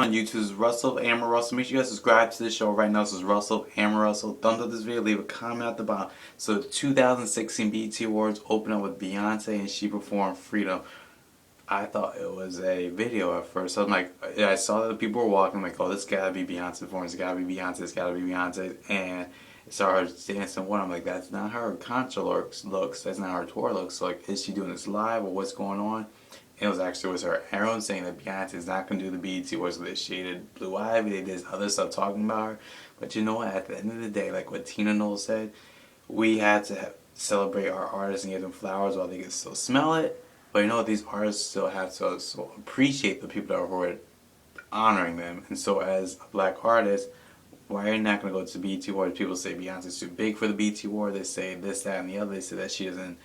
on YouTube. This is Russell, Amber Russell. Make sure you guys subscribe to this show right now. This is Russell, Amber Russell. Thumbs up this video, leave a comment at the bottom. So 2016 BET Awards opened up with Beyonce and she performed Freedom. I thought it was a video at first. So I'm like, I saw that people were walking. I'm like, oh, this gotta be Beyonce performing. It's gotta be Beyonce. It's gotta be Beyonce. And I saw her dancing one. I'm like, that's not her concert looks. That's not her tour looks. So like, is she doing this live or what's going on? And it was actually her. Everyone's saying that Beyonce is not gonna do the BET Awards. So they shaded Blue Ivy. They did other stuff talking about her. But you know what? At the end of the day, like what Tina Knowles said, we had to celebrate our artists and give them flowers while they can still smell it. But you know what? These artists still have to appreciate the people that were honoring them. And so as a black artist, why are you not going to go to the BET Awards? People say Beyonce's too big for the BET Award. They say this, that, and the other. They say that she doesn't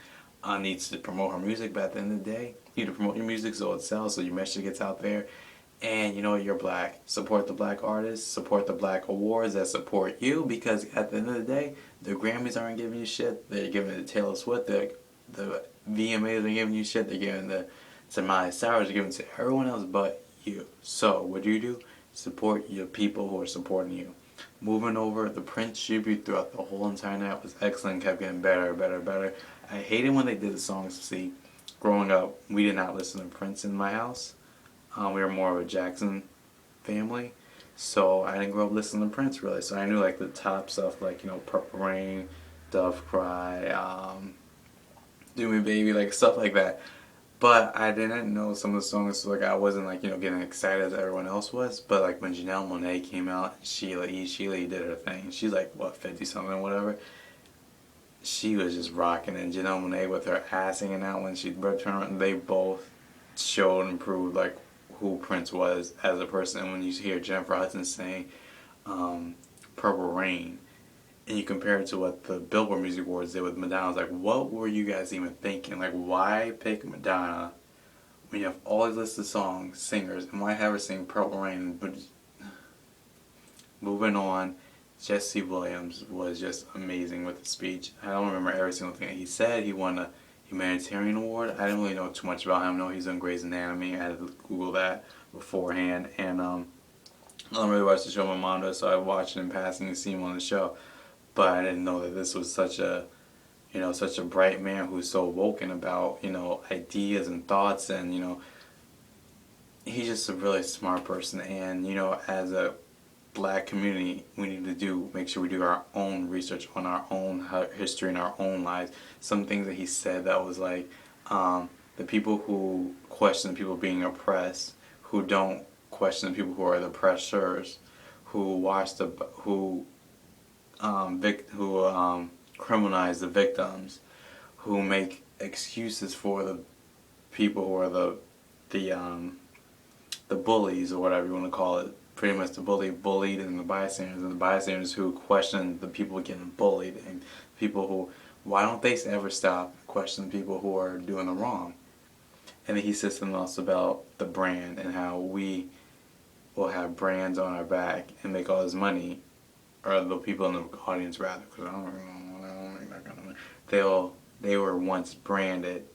needs to promote her music. But at the end of the day, you need to promote your music so it sells, so your message gets out there. And you know what? You're black. Support the black artists. Support the black awards that support you. Because at the end of the day, the Grammys aren't giving you shit. They're giving it to Taylor Swift. The VMAs are giving you shit. They're giving it to Miley Cyrus. They're giving it to everyone else but you. So what do? Support your people who are supporting you. Moving over, the Prince tribute throughout the whole entire night was excellent. Kept getting better, better, better. I hated when they did the songs. See, growing up, we did not listen to Prince in my house. We were more of a Jackson family, so I didn't grow up listening to Prince really. So I knew like the top stuff, like Purple Rain, Dove Cry, Do Me Baby, like stuff like that. But I didn't know some of the songs, so like I wasn't like getting excited as everyone else was. But like when Janelle Monae came out, Sheila E did her thing. She's like what 50 something or whatever. She was just rocking, and Janelle Monae with her ass hanging out when she turned around, they both showed and proved like who Prince was as a person. And when you hear Jennifer Hudson saying Purple Rain, and you compare it to what the Billboard Music Awards did with Madonna, it's like, what were you guys even thinking? Like, why pick Madonna when you have all these lists of songs, singers, and why have her sing Purple Rain? But moving on, Jessie Williams was just amazing with the speech. I don't remember every single thing that he said. He won a humanitarian award. I didn't really know too much about him. I know he's on Grey's Anatomy. I had to Google that beforehand. And I don't really watch the show. My mom does, so I watched it in passing and see him on the show. But I didn't know that this was such a bright man who's so woken about, ideas and thoughts, and, he's just a really smart person. And, as a black community, we need to make sure we do our own research on our own history and our own lives. Some things that he said that was like, the people who question the people being oppressed, who don't question the people who are the oppressors, who criminalize the victims, who make excuses for the people who are the bullies or whatever you want to call it. Pretty much the bullied, and the bystanders who question the people getting bullied, and people who, why don't they ever stop questioning people who are doing the wrong? And then he said something else about the brand and how we will have brands on our back and make all this money, or the people in the audience rather, because I don't make that kind of money. They were once branded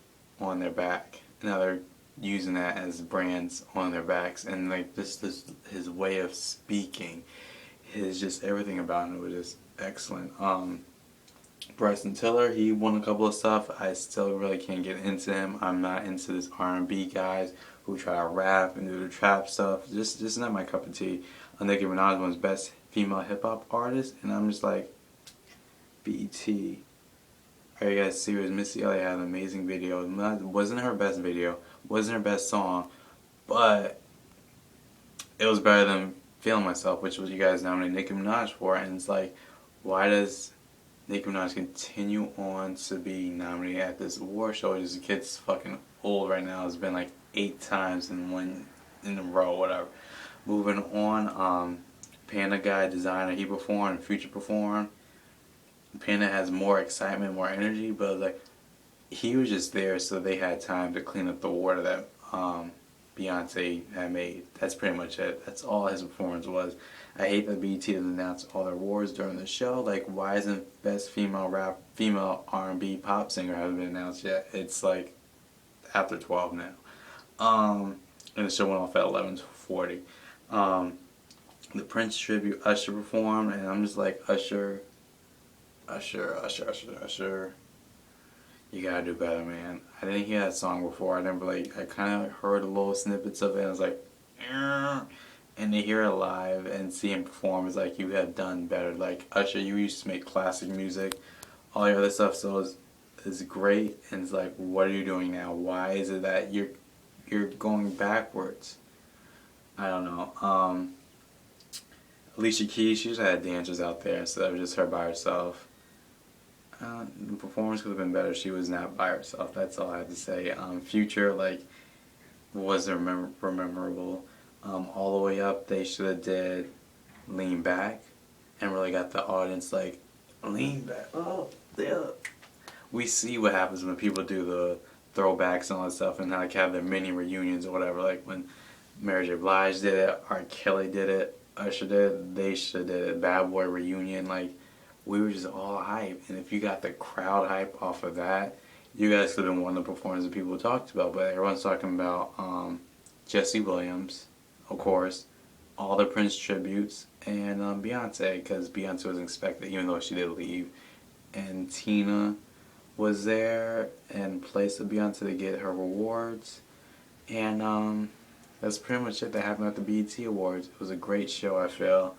on their back, now they're using that as brands on their backs. And like this his way of speaking, just everything about him was just excellent. Bryson Tiller, he won a couple of stuff. I still really can't get into him. I'm not into this R&B guys who try to rap and do the trap stuff. Just not my cup of tea. Nicki Minaj was best female hip hop artist, and I'm just like, BET. Are you guys serious? Missy Elliott had an amazing video. It wasn't her best video, wasn't her best song, but it was better than Feeling Myself, which was you guys nominated Nicki Minaj for. And it's like, why does Nicki Minaj continue on to be nominated at this award show? This kid's fucking old right now. It's been like 8 times in a row, whatever. Moving on, Panda Guy Designer, he performed, Future performed. Panda has more excitement, more energy, but like he was just there so they had time to clean up the water that Beyonce had made. That's pretty much it. That's all his performance was. I hate that BET doesn't announce all their awards during the show. Like, why isn't best female R&B pop singer haven't been announced yet? It's like after 12 now. And the show went off at 11:40. The Prince tribute Usher performed, and I'm just like, Usher, Usher, Usher, Usher, Usher. You gotta do better, man. I didn't hear that song before. I never like. I kind of heard a little snippets of it, and I was like, and to hear it live and see him perform is like you have done better. Like Usher, you used to make classic music. All your other stuff so is great, and it's like, what are you doing now? Why is it that you're going backwards? I don't know. Alicia Keys, she just had dancers out there instead of just her by herself. The performance could have been better. She was not by herself. That's all I have to say. Future, like, was memorable. All the way up, they should have did Lean Back and really got the audience like, lean back. Oh, yeah. We see what happens when people do the throwbacks and all that stuff and like have their mini reunions or whatever. Like when Mary J. Blige did it, R. Kelly did it, Usher did it, they should have did it. Bad Boy reunion, like we were just all hype. And if you got the crowd hype off of that, you guys could have been one of the performers that people talked about. But everyone's talking about Jessie Williams, of course, all the Prince tributes, and Beyonce, because Beyonce was expected, even though she did leave. And Tina was there in place of Beyonce to get her rewards. And that's pretty much it that happened at the BET Awards. It was a great show, I feel.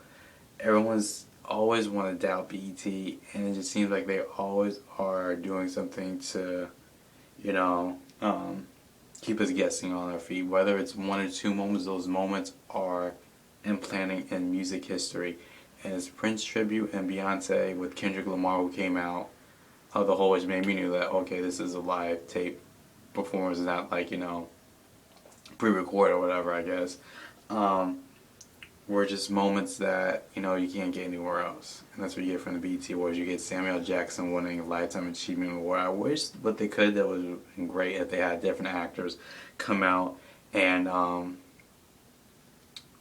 Everyone's always want to doubt BET, and it just seems like they always are doing something to, you know, keep us guessing on our feet. Whether it's one or two moments, those moments are implanting in music history. And it's Prince tribute and Beyonce with Kendrick Lamar who came out the whole, which made me know that, okay, this is a live tape performance, not like, you know, pre-recorded or whatever, I guess. Were just moments that, you know, you can't get anywhere else. And that's what you get from the BET Awards. You get Samuel Jackson winning a Lifetime Achievement Award. I wish what they could have done was great if they had different actors come out and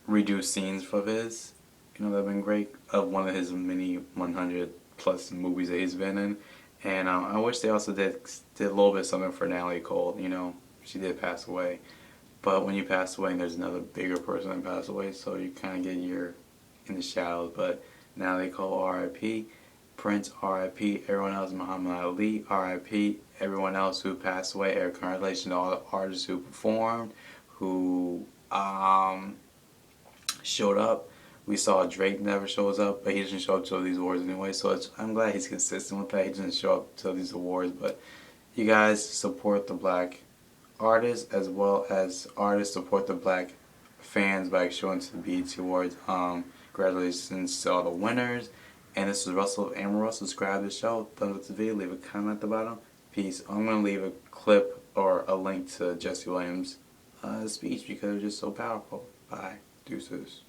redo scenes of his. You know, that would have been great. Of one of his many 100 plus movies that he's been in. And I wish they also did a little bit something for Natalie Cole. You know, she did pass away. But when you pass away, there's another bigger person that passed away, so you kind of get in the shadows. But Natalie Cole, R.I.P. Prince, R.I.P. Everyone else, Muhammad Ali, R.I.P. Everyone else who passed away. Congratulations to all the artists who performed, who showed up. We saw Drake never shows up, but he doesn't show up to these awards anyway. So I'm glad he's consistent with that. He doesn't show up to these awards, but you guys support the black artists as well as artists support the black fans by showing to the BET Awards. Congratulations to all the winners. And this is Russell of Amarillo. Subscribe to the show, thumbs up the video, leave a comment at the bottom. Peace. I'm going to leave a clip or a link to Jessie Williams' speech because it was just so powerful. Bye. Deuces.